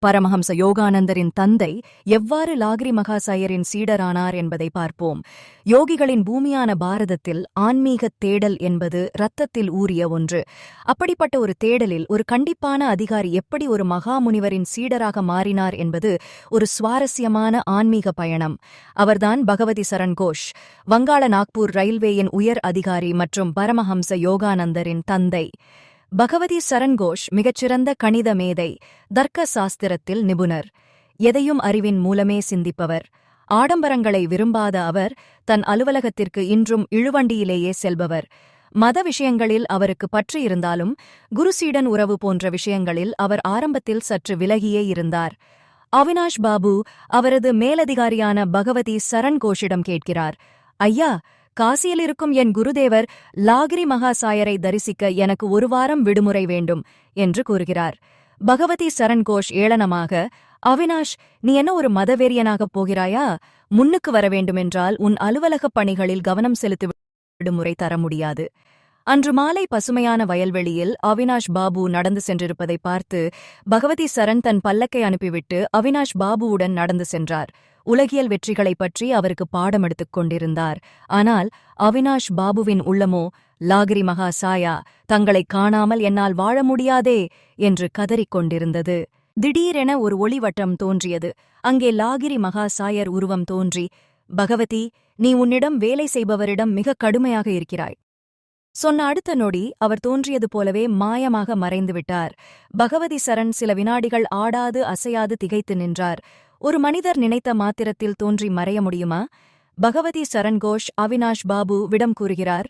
பரமஹம்ச யோகானந்தரின் தந்தை எவ்வாறு லாகிரி மகாசயரின் சீடரானார் என்பதை பார்ப்போம். யோகிகளின் பூமியான பாரதத்தில் ஆன்மீகத் தேடல் என்பது இரத்தத்தில் ஊறிய ஒன்று. அப்படிப்பட்ட ஒரு தேடலில் ஒரு கண்டிப்பான அதிகாரி எப்படி ஒரு மகாமுனிவரின் சீடராக மாறினார் என்பது ஒரு சுவாரஸ்யமான ஆன்மீக பயணம். அவர்தான் பகவதி சரண் கோஷ், வங்காள நாக்பூர் ரயில்வேயின் உயர் அதிகாரி மற்றும் பரமஹம்ச யோகானந்தரின் தந்தை. பகவதி சரண் கோஷ் மிகச்சிறந்த கணித மேதை, தர்க்க சாஸ்திரத்தில் நிபுணர், எதையும் அறிவின் மூலமே சிந்திப்பவர். ஆடம்பரங்களை விரும்பாத அவர் தன் அலுவலகத்திற்கு இன்றும் இழுவண்டியிலேயே செல்பவர். மத விஷயங்களில் அவருக்கு பற்று இருந்தாலும் குருசீடன் உறவு போன்ற விஷயங்களில் அவர் ஆரம்பத்தில் சற்று விலகியே இருந்தார். அவினாஷ் பாபு அவரது மேலதிகாரியான பகவதி சரண் கோஷிடம் கேட்கிறார், ஐயா, காசியில் இருக்கும் என் குருதேவர் லாகிரி மகாசாயரை தரிசிக்க எனக்கு ஒரு வாரம் விடுமுறை வேண்டும் என்று கூறுகிறார். பகவதி சரண் கோஷ் ஏளனமாக, அவினாஷ், நீ என்ன ஒரு மதவெறியனாகப் போகிறாயா? முன்னுக்கு வர வேண்டுமென்றால் உன் அலுவலகப் பணிகளில் கவனம் செலுத்தி விடுமுறை தர முடியாது. அன்று மாலை பசுமையான வயல்வெளியில் அவினாஷ் பாபு நடந்து சென்றிருப்பதை பார்த்து பகவதி சரண் தன் பல்லக்கை அனுப்பிவிட்டு அவினாஷ் பாபுவுடன் நடந்து சென்றார். உலகியல் வெற்றிகளைப் பற்றி அவருக்கு பாடம் எடுத்துக் கொண்டிருந்தார். ஆனால் அவினாஷ் பாபுவின் உள்ளமோ, லாகிரி மகாசாயா, தங்களைக் காணாமல் என்னால் வாழ முடியாதே என்று கதறிக் கொண்டிருந்தது. திடீரென ஒரு ஒளிவட்டம் தோன்றியது. அங்கே லாகிரி மகாசாயர் உருவம் தோன்றி, பகவதி, நீ உன்னிடம் வேலை செய்பவரிடம் மிக கடுமையாக இருக்கிறாய் சொன்ன அடுத்த நொடி அவர் தோன்றியது போலவே மாயமாக மறைந்துவிட்டார். பகவதி சரண் சில வினாடிகள் ஆடாது அசையாது திகைத்து நின்றார். ஒரு மனிதர் நினைத்த மாத்திரத்தில் தோன்றி மறைய முடியுமா? பகவதி சரண் கோஷ் அவினாஷ் பாபு விடம் கூறுகிறார்,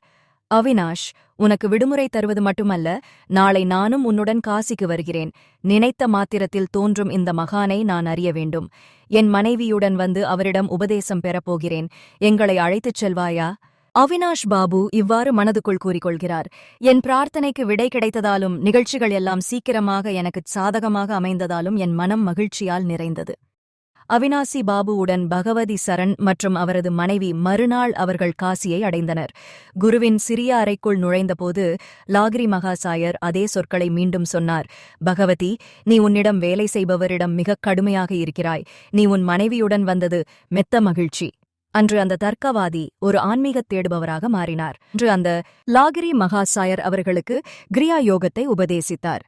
அவினாஷ், உனக்கு விடுமுறை தருவது மட்டுமல்ல, நாளை நானும் உன்னுடன் காசிக்கு வருகிறேன். நினைத்த மாத்திரத்தில் தோன்றும் இந்த மகானை நான் அறிய வேண்டும். என் மனைவியுடன் வந்து அவரிடம் உபதேசம் பெறப்போகிறேன். எங்களை அழைத்துச் செல்வாயா? அவினாஷ் பாபு இவ்வாறு மனதுக்குள் கூறிக்கொள்கிறார். என் பிரார்த்தனைக்கு விடை கிடைத்ததாலும் நிகழ்ச்சிகள் எல்லாம் சீக்கிரமாக எனக்குச் சாதகமாக அமைந்ததாலும் என் மனம் மகிழ்ச்சியால் நிறைந்தது. அவினாசி பாபுவுடன் பகவதி சரண் மற்றும் அவரது மனைவி மறுநாள் அவர்கள் காசியை அடைந்தனர். குருவின் சிறிய அறைக்குள் நுழைந்தபோது லாகிரி மகாசாயர் அதே சொற்களை மீண்டும் சொன்னார். பகவதி, நீ உன்னிடம் வேலை செய்பவரிடம் மிகக் கடுமையாக இருக்கிறாய். நீ உன் மனைவியுடன் வந்தது மெத்த மகிழ்ச்சி. அன்று அந்த தர்க்கவாதி ஒரு ஆன்மீகத் தேடுபவராக மாறினார். அன்று அந்த லாகிரி மகாசாயர் அவர்களுக்கு கிரியா யோகத்தை உபதேசித்தார்.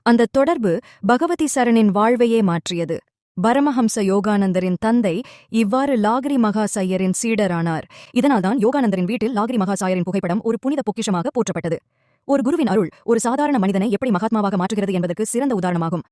அந்த தொடர்பு பகவதி சரணின் வாழ்வையே மாற்றியது. பரமஹம்ச யோகானந்தரின் தந்தை இவ்வாறு லாகிரி மகாசாயரின் சீடரானார். இதனால்தான் யோகானந்தரின் வீட்டில் லாகிரி மகாசாயரின் புகைப்படம் ஒரு புனித பொக்கிஷமாக போற்றப்பட்டது. ஒரு குருவின் அருள் ஒரு சாதாரண மனிதனை எப்படி மகாத்மாவாக மாற்றுகிறது என்பதற்கு சிறந்த உதாரணமாகும்.